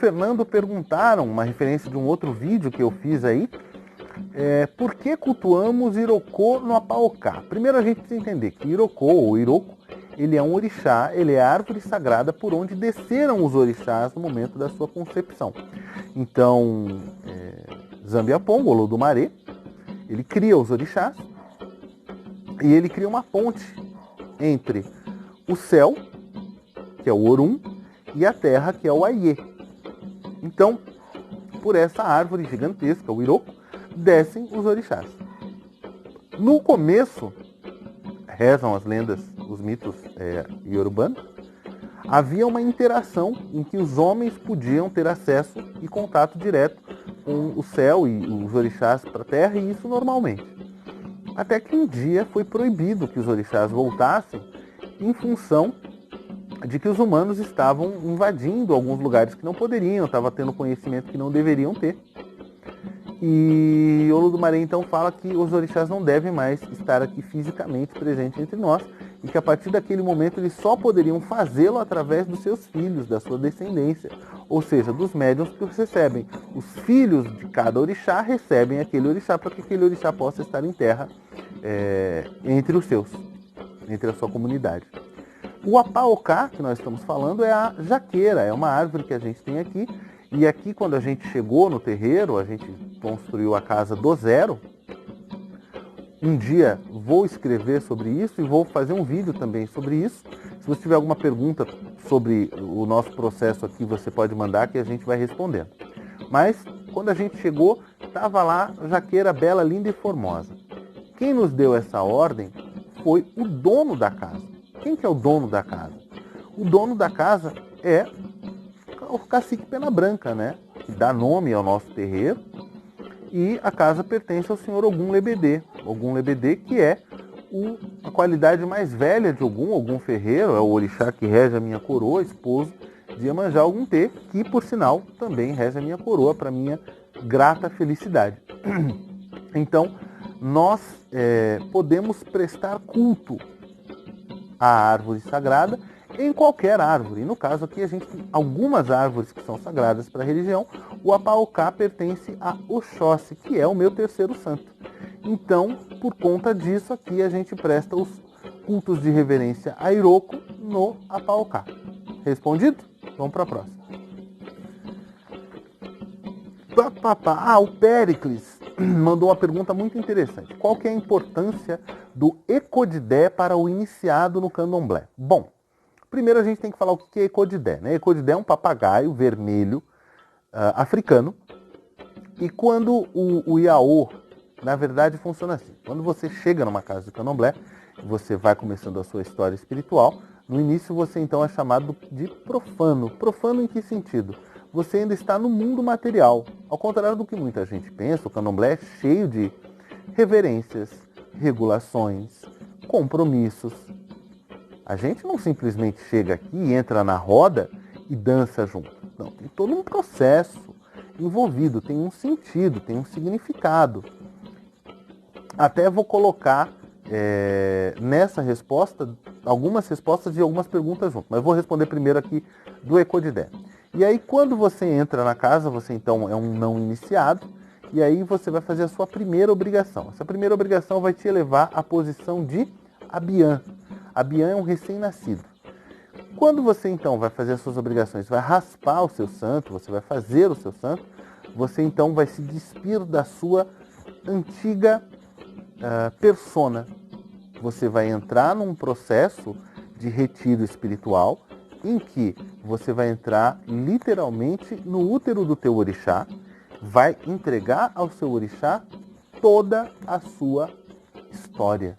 Fernando perguntaram, uma referência de um outro vídeo que eu fiz aí, por que cultuamos Irocô no Apaocá? Primeiro a gente precisa entender que Irocô, ou Iroco, ele é um orixá, ele é a árvore sagrada por onde desceram os orixás no momento da sua concepção. Então, Zambiapongo, Olodumaré, ele cria os orixás e ele cria uma ponte entre o céu, que é o Orum, e a terra, que é o Aiê. Então, por essa árvore gigantesca, o Iroco, descem os orixás. No começo, rezam as lendas, os mitos iorubanos, havia uma interação em que os homens podiam ter acesso e contato direto com o céu e os orixás para a terra, e isso normalmente. Até que um dia foi proibido que os orixás voltassem em função de que os humanos estavam invadindo alguns lugares que não poderiam, estavam tendo conhecimento que não deveriam ter. E Olodumaré então fala que os orixás não devem mais estar aqui fisicamente presentes entre nós e que a partir daquele momento eles só poderiam fazê-lo através dos seus filhos, da sua descendência, ou seja, dos médiuns que os recebem. Os filhos de cada orixá recebem aquele orixá para que aquele orixá possa estar em terra entre os seus, entre a sua comunidade. O Apaocá, que nós estamos falando, é a jaqueira, é uma árvore que a gente tem aqui. E aqui, quando a gente chegou no terreiro, a gente construiu a casa do zero. Um dia vou escrever sobre isso e vou fazer um vídeo também sobre isso. Se você tiver alguma pergunta sobre o nosso processo aqui, você pode mandar que a gente vai respondendo. Mas, quando a gente chegou, estava lá a jaqueira bela, linda e formosa. Quem nos deu essa ordem foi o dono da casa. Quem que é o dono da casa? O dono da casa é o cacique Pena Branca, né? Que dá nome ao nosso terreiro. E a casa pertence ao senhor Ogum Lebedê. Ogum Lebedê, que é a qualidade mais velha de Ogum, Ogum Ferreiro, é o orixá que rege a minha coroa, esposo de Iemanjá Ogum-Tê, que, por sinal, também rege a minha coroa, para minha grata felicidade. Então, nós podemos prestar culto à árvore sagrada em qualquer árvore. No caso aqui a gente tem algumas árvores que são sagradas para a religião. O Apaocá pertence a Oxóssi, que é o meu terceiro santo. Então, por conta disso aqui a gente presta os cultos de reverência a Iroco no Apaocá. Respondido? Vamos para a próxima. O Péricles mandou uma pergunta muito interessante. Qual que é a importância do Ecodidé para o iniciado no candomblé? Bom, primeiro a gente tem que falar o que é Ecodidé, né? Ecodidé é um papagaio vermelho africano. E quando o Iaô, na verdade funciona assim. Quando você chega numa casa de candomblé, você vai começando a sua história espiritual, no início você então é chamado de profano. Profano em que sentido? Você ainda está no mundo material. Ao contrário do que muita gente pensa, o candomblé é cheio de reverências, regulações, compromissos. A gente não simplesmente chega aqui, entra na roda e dança junto. Não, tem todo um processo envolvido, tem um sentido, tem um significado. Até vou colocar nessa resposta algumas respostas de algumas perguntas junto, mas vou responder primeiro aqui do Ecodidé. E aí, quando você entra na casa, você então é um não iniciado, e aí você vai fazer a sua primeira obrigação. Essa primeira obrigação vai te elevar à posição de Abiã. Abiã é um recém-nascido. Quando você então vai fazer as suas obrigações, vai raspar o seu santo, você vai fazer o seu santo, você então vai se despir da sua antiga persona. Você vai entrar num processo de retiro espiritual em que você vai entrar literalmente no útero do teu orixá, vai entregar ao seu orixá toda a sua história.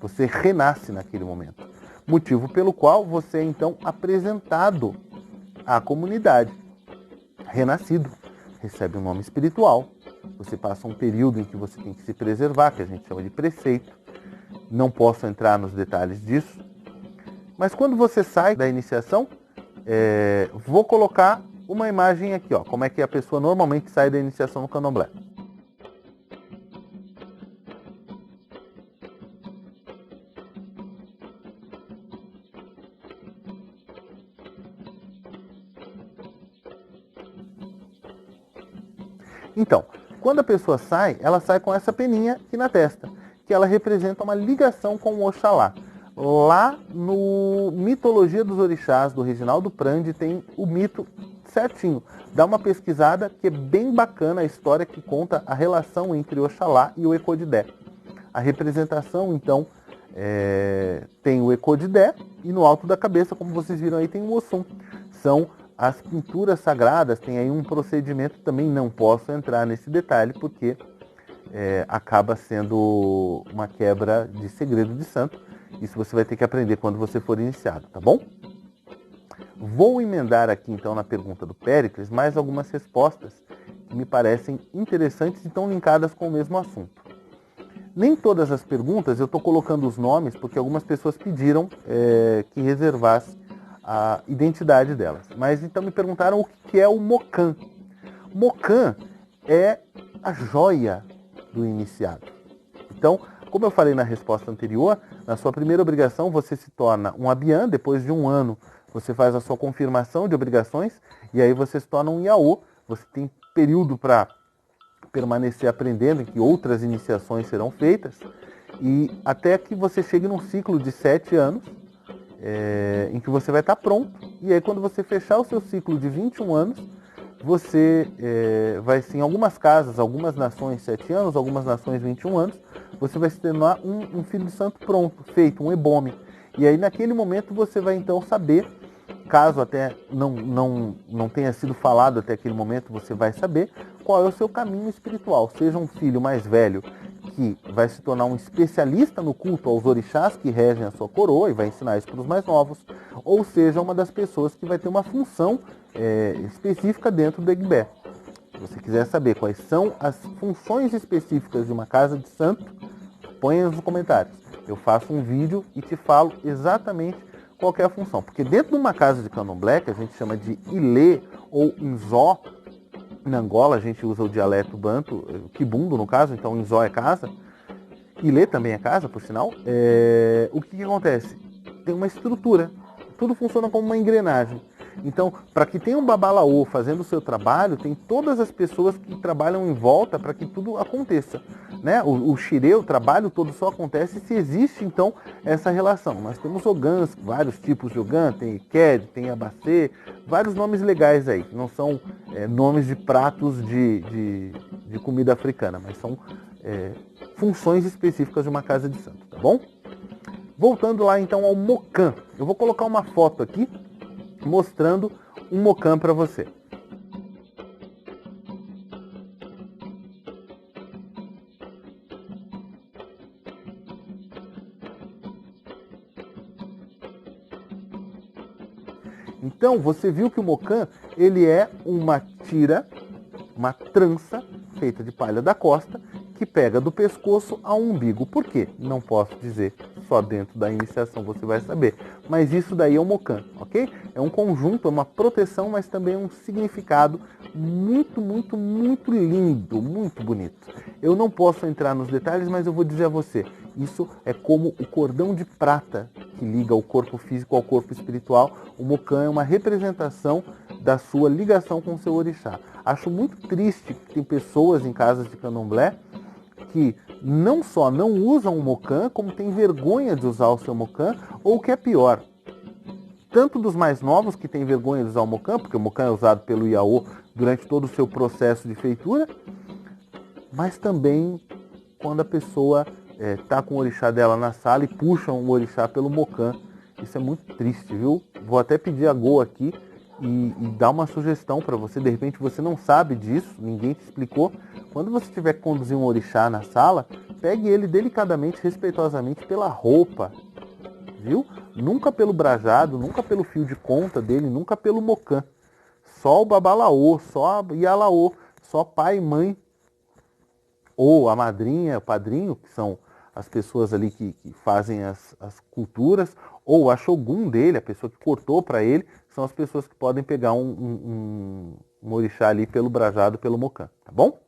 Você renasce naquele momento. Motivo pelo qual você é então apresentado à comunidade. Renascido. Recebe um nome espiritual. Você passa um período em que você tem que se preservar, que a gente chama de preceito. Não posso entrar nos detalhes disso. Mas quando você sai da iniciação, vou colocar uma imagem aqui, ó, como é que a pessoa normalmente sai da iniciação no candomblé. Então, quando a pessoa sai, ela sai com essa peninha aqui na testa, que ela representa uma ligação com o Oxalá. Lá no Mitologia dos Orixás, do Reginaldo Prandi, tem o mito certinho. Dá uma pesquisada que é bem bacana a história que conta a relação entre o Oxalá e o Ecodidé. A representação, então, tem o Ecodidé e no alto da cabeça, como vocês viram aí, tem o Ossum. São as pinturas sagradas, tem aí um procedimento, também não posso entrar nesse detalhe, porque acaba sendo uma quebra de segredo de santo. Isso você vai ter que aprender quando você for iniciado, tá bom? Vou emendar aqui então na pergunta do Péricles mais algumas respostas que me parecem interessantes e estão linkadas com o mesmo assunto. Nem todas as perguntas eu estou colocando os nomes porque algumas pessoas pediram que reservasse a identidade delas. Mas então me perguntaram o que é o Mocan. Mocan é a joia do iniciado. Então, como eu falei na resposta anterior, na sua primeira obrigação você se torna um Abian, depois de um ano você faz a sua confirmação de obrigações e aí você se torna um Iaô. Você tem período para permanecer aprendendo, em que outras iniciações serão feitas, e até que você chegue num ciclo de 7 anos, em que você vai estar pronto, e aí quando você fechar o seu ciclo de 21 anos, você vai ser, em algumas casas, algumas nações 7 anos, algumas nações 21 anos, você vai se tornar um filho de santo pronto, feito, um ebome. E aí naquele momento você vai então saber, caso até não tenha sido falado até aquele momento, você vai saber qual é o seu caminho espiritual. Seja um filho mais velho que vai se tornar um especialista no culto aos orixás que regem a sua coroa e vai ensinar isso para os mais novos, ou seja, uma das pessoas que vai ter uma função específica dentro do Egbé. Se você quiser saber quais são as funções específicas de uma casa de santo, ponha nos comentários. Eu faço um vídeo e te falo exatamente qual é a função. Porque dentro de uma casa de candomblé, que a gente chama de Ilê ou Inzó, na Angola a gente usa o dialeto banto, Kibundo no caso, então Inzó é casa, Ilê também é casa, por sinal. O que acontece? Tem uma estrutura, tudo funciona como uma engrenagem. Então, para que tenha um babalaô fazendo o seu trabalho, tem todas as pessoas que trabalham em volta para que tudo aconteça. Né? O xirê, o trabalho todo só acontece se existe, então, essa relação. Nós temos ogãs, vários tipos de ogã, tem iqued, tem abacê, vários nomes legais aí. Não são nomes de pratos de comida africana, mas são funções específicas de uma casa de santo, tá bom? Voltando lá, então, ao Mocan. Eu vou colocar uma foto aqui, mostrando um Mocan para você. Então, você viu que o Mocan, ele é uma tira, uma trança feita de palha da costa, que pega do pescoço ao umbigo. Por quê? Não posso dizer, só dentro da iniciação você vai saber. Mas isso daí é o Mocan, ok? É um conjunto, é uma proteção, mas também um significado muito, muito, muito lindo, muito bonito. Eu não posso entrar nos detalhes, mas eu vou dizer a você, isso é como o cordão de prata que liga o corpo físico ao corpo espiritual. O Mocan é uma representação da sua ligação com o seu orixá. Acho muito triste que tem pessoas em casas de candomblé que não só não usam o Mocan, como tem vergonha de usar o seu Mocan, ou o que é pior, tanto dos mais novos que têm vergonha de usar o Mocan, porque o Mocan é usado pelo Iaô durante todo o seu processo de feitura, mas também quando a pessoa está com o orixá dela na sala e puxam o orixá pelo Mocan. Isso é muito triste, viu? Vou até pedir a Go aqui e dar uma sugestão para você. De repente você não sabe disso, ninguém te explicou. Quando você tiver que conduzir um orixá na sala, pegue ele delicadamente, respeitosamente pela roupa, viu? Nunca pelo brajado, nunca pelo fio de conta dele, nunca pelo Mocan. Só o babalaô, só a Ialaô, só pai e mãe, ou a madrinha, o padrinho, que são as pessoas ali que fazem as culturas, ou a shogun dele, a pessoa que cortou para ele, são as pessoas que podem pegar um orixá ali pelo brajado, pelo Mocan, tá bom?